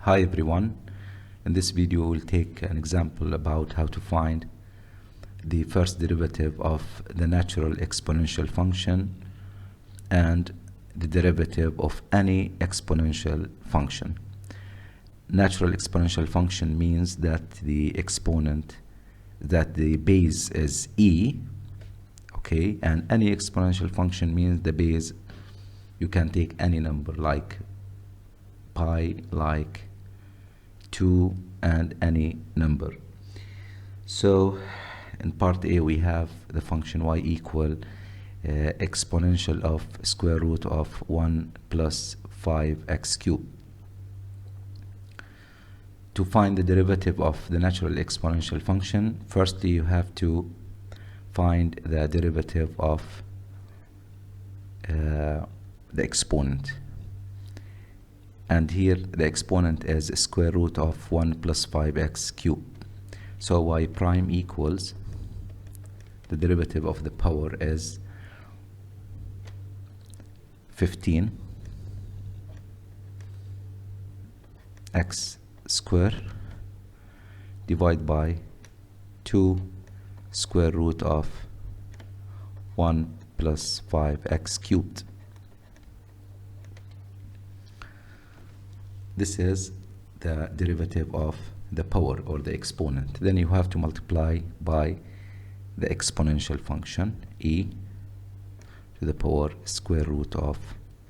Hi everyone. In this video we'll take an example about how to find the first derivative of the natural exponential function and the derivative of any exponential function. Natural exponential function means that the exponent, that the base is e, okay, and any exponential function means the base, you can take any number like pi, like 2, and any number. So in part A we have the function y equal exponential of square root of 1 plus 5x cubed. To find the derivative of the natural exponential function, firstly you have to find the derivative of the exponent. And here the exponent is square root of 1 plus 5x cubed. So y prime equals, the derivative of the power is 15 x square divided by 2 square root of 1 plus 5x cubed. This is the derivative of the power or the exponent. Then you have to multiply by the exponential function e to the power square root of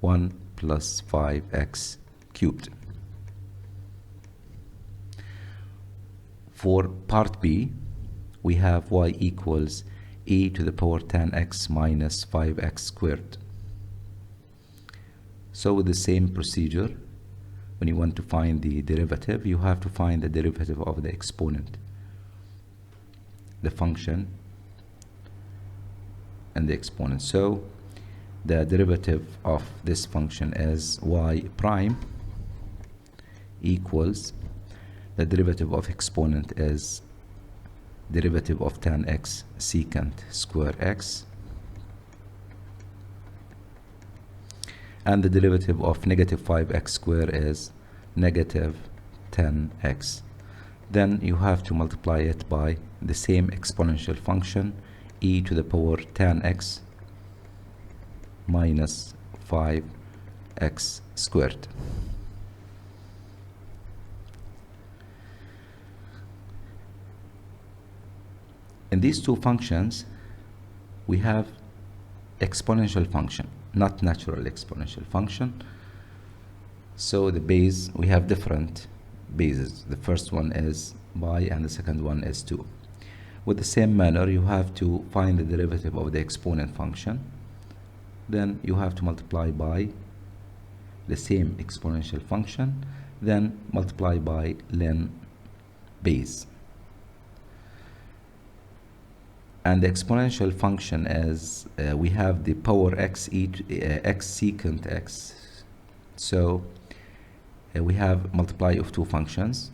1 plus 5x cubed. For part B, we have y equals e to the power 10x minus 5x squared. So with the same procedure, when you want to find the derivative, you have to find the derivative of the exponent, the function, and the exponent. So the derivative of this function is y prime equals, the derivative of exponent is derivative of 10x secant square x, and the derivative of negative 5x square is negative 10x. Then you have to multiply it by the same exponential function e to the power 10x minus 5x squared. In these two functions we have exponential function, not natural exponential function. So the base, we have different bases. The first one is pi and the second one is 2. With the same manner, you have to find the derivative of the exponent function. Then you have to multiply by the same exponential function, then multiply by ln base. And the exponential function is, we have the power x x secant x. So we have multiply of two functions.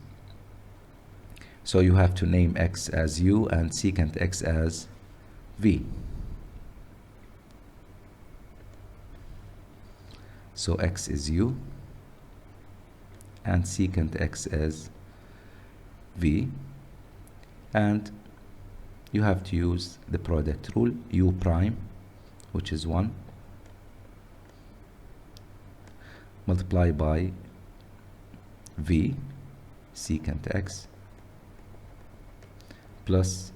So you have to name x as u and secant x as v. So x is u and secant x is v, and you have to use the product rule, u prime, which is 1, multiply by v secant x plus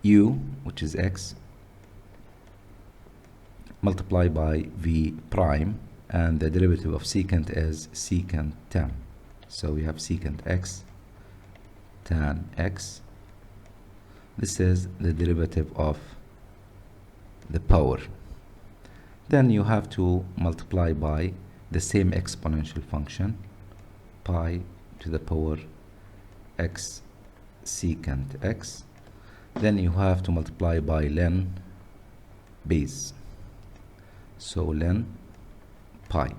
u, which is x, multiply by v prime, and the derivative of secant is secant tan. So we have secant x tan x. This is the derivative of the power. Then you have to multiply by the same exponential function, pi to the power x secant x. Then you have to multiply by ln base. So ln pi.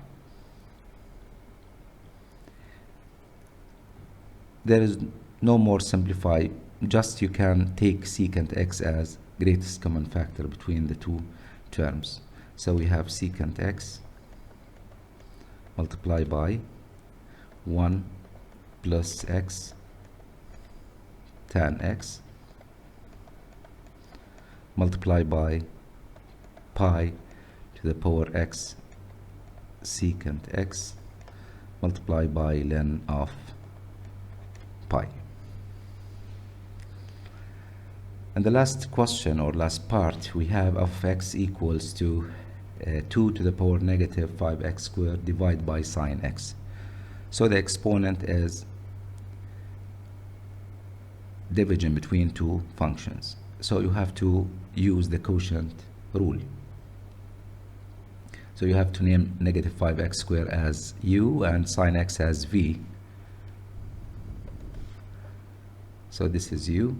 There is no more simplify, just you can take secant x as greatest common factor between the two terms. So we have secant x multiply by 1 plus x tan x multiply by pi to the power x secant x multiply by ln of pi. And the last question or last part we have of x equals to 2 to the power negative 5x squared divided by sine x. So the exponent is division between two functions. So you have to use the quotient rule. So you have to name negative 5x squared as u and sine x as v. So this is u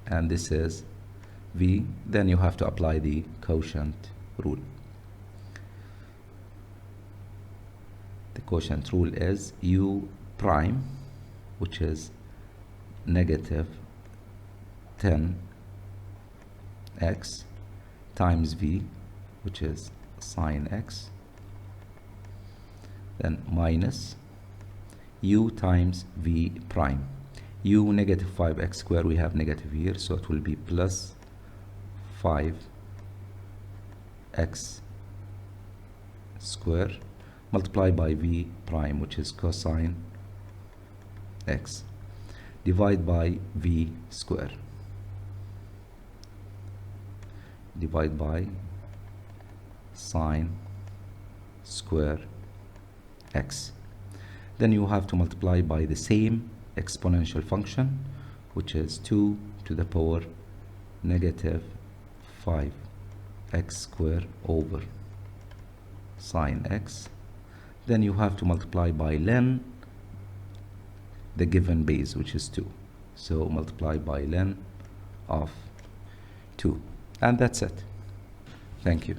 and this is v. Then you have to apply the quotient rule. The quotient rule is u prime, which is negative 10x times v, which is sine x, then minus u times v prime. U negative 5x squared, we have negative here, so it will be plus 5x squared multiplied by v prime, which is cosine x, divide by v square, divide by sine square x. Then you have to multiply by the same exponential function, which is 2 to the power negative 5x squared over sine x. Then you have to multiply by ln the given base, which is 2. So multiply by ln of 2. And that's it. Thank you.